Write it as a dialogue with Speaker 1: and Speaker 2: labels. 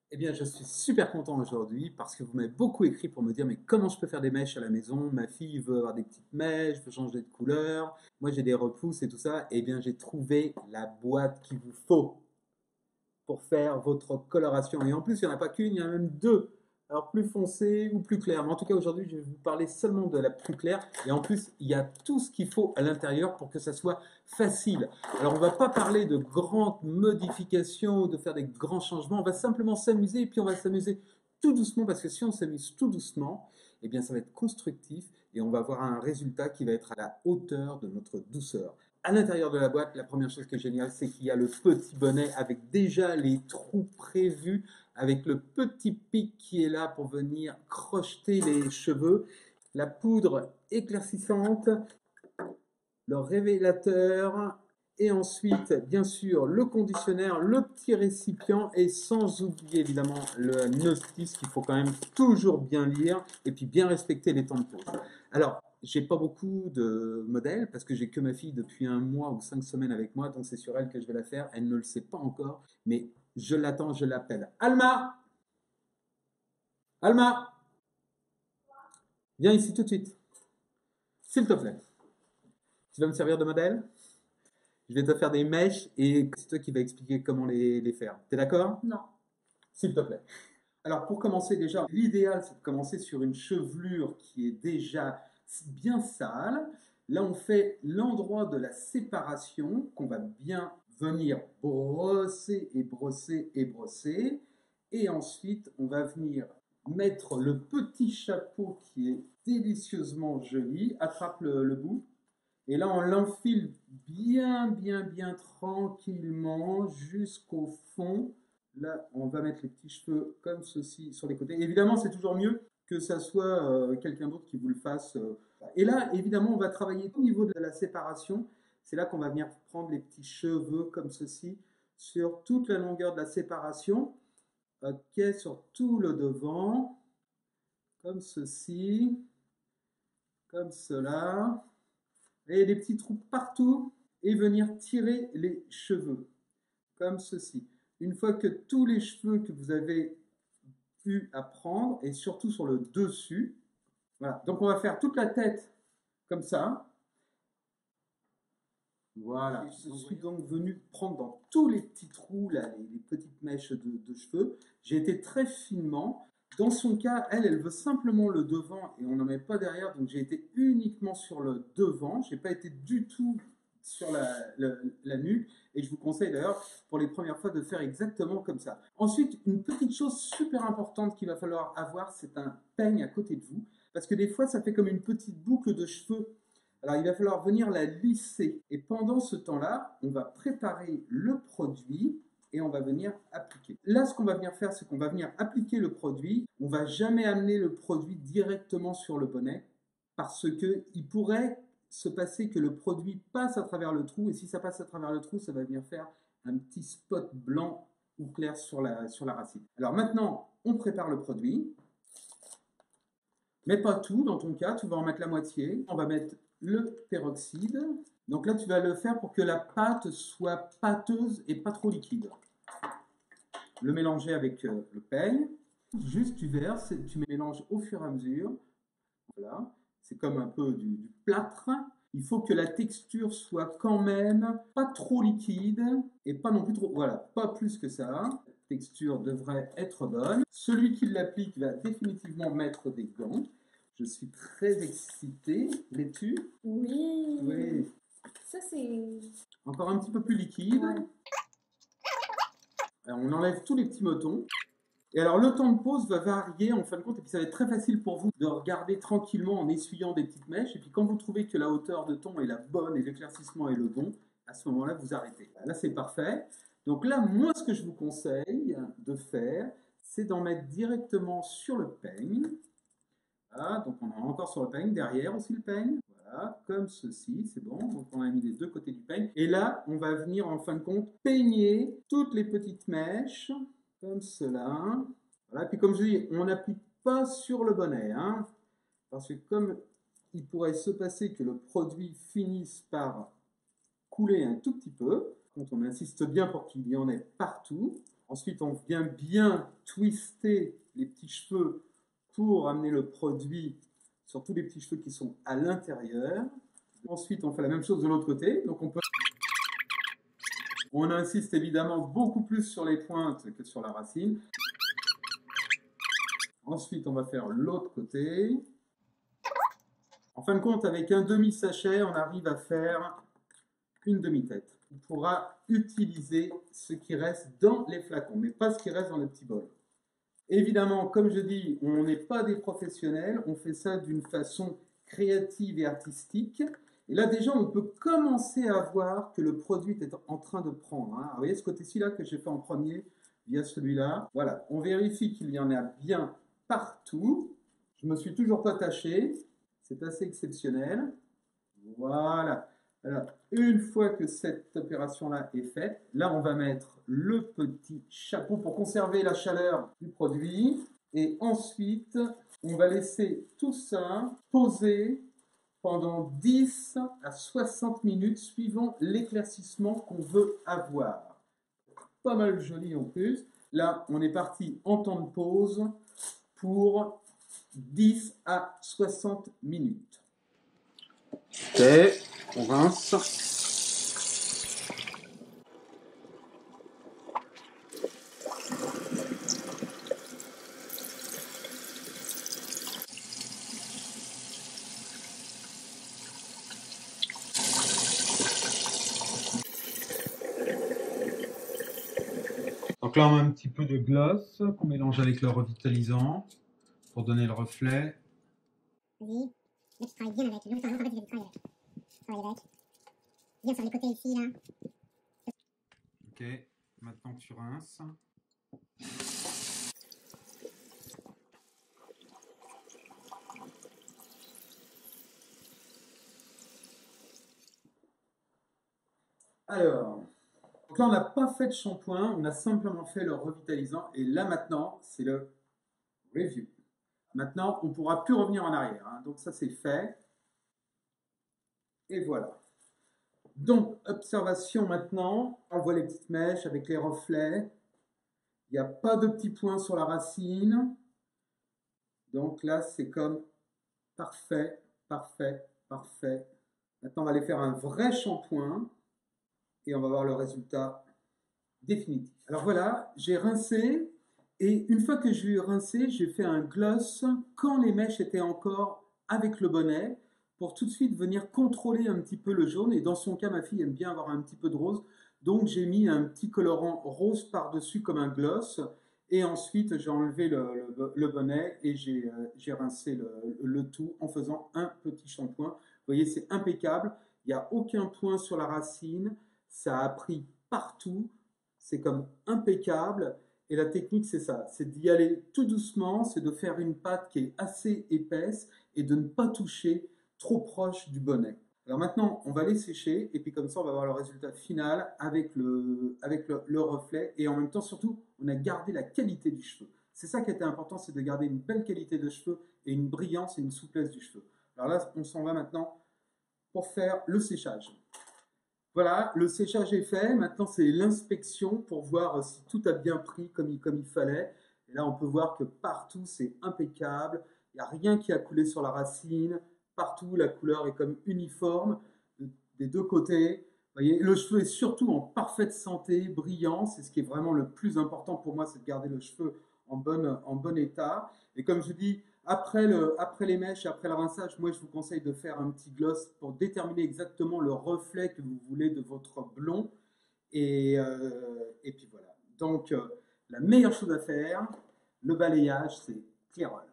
Speaker 1: Eh bien, je suis super content aujourd'hui parce que vous m'avez beaucoup écrit pour me dire mais comment je peux faire des mèches à la maison? Ma fille veut avoir des petites mèches, veut changer de couleur. Moi, j'ai des repousses et tout ça. Eh bien, j'ai trouvé la boîte qu'il vous faut pour faire votre coloration. Et en plus, il n'y en a pas qu'une, il y en a même deux. Alors plus foncé ou plus clair. Mais en tout cas, aujourd'hui, je vais vous parler seulement de la plus claire. Et en plus, il y a tout ce qu'il faut à l'intérieur pour que ça soit facile. Alors, on ne va pas parler de grandes modifications, de faire des grands changements. On va simplement s'amuser et puis on va s'amuser tout doucement parce que si on s'amuse tout doucement, eh bien, ça va être constructif et on va avoir un résultat qui va être à la hauteur de notre douceur. À l'intérieur de la boîte, la première chose qui est géniale, c'est qu'il y a le petit bonnet avec déjà les trous prévus, avec le petit pic qui est là pour venir crocheter les cheveux, la poudre éclaircissante, le révélateur, et ensuite, bien sûr, le conditionnaire, le petit récipient, et sans oublier évidemment le notice qu'il faut quand même toujours bien lire et puis bien respecter les temps de pause. Alors, j'ai pas beaucoup de modèles parce que j'ai que ma fille depuis un mois ou 5 semaines avec moi, donc c'est sur elle que je vais la faire. Elle ne le sait pas encore, mais je l'attends, je l'appelle. Alma, Alma, viens ici tout de suite, s'il te plaît. Tu vas me servir de modèle? Je vais te faire des mèches et c'est toi qui vas expliquer comment les faire. T'es d'accord?
Speaker 2: Non.
Speaker 1: S'il te plaît. Alors pour commencer déjà, l'idéal c'est de commencer sur une chevelure qui est déjà bien sale. Là on fait l'endroit de la séparation qu'on va bien venir brosser et brosser et brosser. Et ensuite on va venir mettre le petit chapeau qui est délicieusement joli. Attrape le bout. Et là, on l'enfile bien, bien, bien tranquillement jusqu'au fond. Là, on va mettre les petits cheveux comme ceci sur les côtés. Évidemment, c'est toujours mieux que ça soit quelqu'un d'autre qui vous le fasse. Et là, évidemment, on va travailler au niveau de la séparation. C'est là qu'on va venir prendre les petits cheveux comme ceci sur toute la longueur de la séparation. Ok, sur tout le devant, comme ceci, comme cela. Et des petits trous partout et venir tirer les cheveux comme ceci. Une fois que tous les cheveux que vous avez eu à prendre et surtout sur le dessus, voilà. Donc on va faire toute la tête comme ça. Voilà. Je suis donc venu prendre dans tous les petits trous, là, les petites mèches de cheveux. J'ai été très finement. Dans son cas, elle veut simplement le devant et on n'en met pas derrière. Donc j'ai été uniquement sur le devant. Je n'ai pas été du tout sur la nuque. Et je vous conseille d'ailleurs pour les premières fois de faire exactement comme ça. Ensuite, une petite chose super importante qu'il va falloir avoir, c'est un peigne à côté de vous. Parce que des fois, ça fait comme une petite boucle de cheveux. Alors, il va falloir venir la lisser. Et pendant ce temps-là, on va préparer le produit et on va venir appliquer. Là, ce qu'on va venir faire, c'est qu'on va venir appliquer le produit. On ne va jamais amener le produit directement sur le bonnet parce qu'il pourrait se passer que le produit passe à travers le trou. Et si ça passe à travers le trou, ça va venir faire un petit spot blanc ou clair sur la racine. Alors maintenant, on prépare le produit. Mais pas tout, dans ton cas, tu vas en mettre la moitié. On va mettre le peroxyde. Donc là, tu vas le faire pour que la pâte soit pâteuse et pas trop liquide. Le mélanger avec le peigne. Juste, tu verses, tu mélanges au fur et à mesure. Voilà. C'est comme un peu du plâtre. Il faut que la texture soit quand même pas trop liquide et pas non plus trop. Voilà, pas plus que ça. La texture devrait être bonne. Celui qui l'applique va définitivement mettre des gants. Je suis très excité. L'es-tu?
Speaker 2: Oui.
Speaker 1: Oui.
Speaker 2: Ça, c'est.
Speaker 1: Encore un petit peu plus liquide.
Speaker 2: Ouais.
Speaker 1: Alors, on enlève tous les petits motons. Et alors, le temps de pause va varier en fin de compte, et puis ça va être très facile pour vous de regarder tranquillement en essuyant des petites mèches. Et puis, quand vous trouvez que la hauteur de ton est la bonne et l'éclaircissement est le bon, à ce moment-là, vous arrêtez. Là, c'est parfait. Donc là, moi, ce que je vous conseille de faire, c'est d'en mettre directement sur le peigne. Voilà, donc on en a encore sur le peigne, derrière aussi le peigne. Voilà, comme ceci, c'est bon. Donc on a mis les deux côtés du peigne. Et là, on va venir en fin de compte peigner toutes les petites mèches, comme cela. Voilà, puis comme je dis, on n'applique pas sur le bonnet, hein, parce que comme il pourrait se passer que le produit finisse par couler un tout petit peu, quand on insiste bien pour qu'il y en ait partout, Ensuite, on vient bien twister les petits cheveux pour amener le produit sur tous les petits cheveux qui sont à l'intérieur. Ensuite, on fait la même chose de l'autre côté. Donc, on insiste évidemment beaucoup plus sur les pointes que sur la racine. Ensuite, on va faire l'autre côté. En fin de compte, avec un demi-sachet, on arrive à faire une demi-tête. On pourra utiliser ce qui reste dans les flacons, mais pas ce qui reste dans le petit bol. Évidemment, comme je dis, on n'est pas des professionnels, on fait ça d'une façon créative et artistique. Et là, déjà, on peut commencer à voir que le produit est en train de prendre. Hein. Vous voyez ce côté-ci là que j'ai fait en premier via celui-là. Voilà, on vérifie qu'il y en a bien partout. Je ne me suis toujours pas taché. C'est assez exceptionnel. Voilà. Alors, une fois que cette opération-là est faite, là, on va mettre le petit chapeau pour conserver la chaleur du produit. Et ensuite, on va laisser tout ça poser pendant 10 à 60 minutes, suivant l'éclaircissement qu'on veut avoir. Pas mal joli en plus. Là, on est parti en temps de pause pour 10 à 60 minutes. Ok, on rince. Donc là, on met un petit peu de gloss qu'on mélange avec le revitalisant pour donner le reflet.
Speaker 3: Vas-y. Là, tu travailles bien avec. Non, en fait, tu travailles avec. Travaille avec. Viens sur les côtés ici, là.
Speaker 1: Ok, maintenant tu rinces. Alors, donc là, on n'a pas fait de shampoing, on a simplement fait le revitalisant. Et là, maintenant, c'est le review. Maintenant, on ne pourra plus revenir en arrière. Hein. Donc ça, c'est fait. Et voilà. Donc, observation maintenant. On voit les petites mèches avec les reflets. Il n'y a pas de petits points sur la racine. Donc là, c'est comme parfait, parfait, parfait. Maintenant, on va aller faire un vrai shampoing. Et on va voir le résultat définitif. Alors voilà, j'ai rincé. Et une fois que j'ai rincé, j'ai fait un gloss quand les mèches étaient encore avec le bonnet pour tout de suite venir contrôler un petit peu le jaune. Et dans son cas, ma fille aime bien avoir un petit peu de rose. Donc j'ai mis un petit colorant rose par-dessus comme un gloss. Et ensuite, j'ai enlevé le bonnet et j'ai rincé le tout en faisant un petit shampoing. Vous voyez, c'est impeccable. Il n'y a aucun point sur la racine. Ça a pris partout. C'est comme impeccable. Et la technique, c'est ça, c'est d'y aller tout doucement, c'est de faire une pâte qui est assez épaisse et de ne pas toucher trop proche du bonnet. Alors maintenant, on va les sécher et puis comme ça, on va avoir le résultat final avec le reflet. Et en même temps, surtout, on a gardé la qualité du cheveu. C'est ça qui était important, c'est de garder une belle qualité de cheveux et une brillance et une souplesse du cheveu. Alors là, on s'en va maintenant pour faire le séchage. Voilà, le séchage est fait. Maintenant, c'est l'inspection pour voir si tout a bien pris comme il fallait. Et là, on peut voir que partout, c'est impeccable. Il n'y a rien qui a coulé sur la racine. Partout, la couleur est comme uniforme des deux côtés. Vous voyez, le cheveu est surtout en parfaite santé, brillant. C'est ce qui est vraiment le plus important pour moi, c'est de garder le cheveu en bon état. Et comme je dis, après les mèches et après le rinçage, moi je vous conseille de faire un petit gloss pour déterminer exactement le reflet que vous voulez de votre blond. Et puis voilà. Donc la meilleure chose à faire, le balayage, c'est Clairol.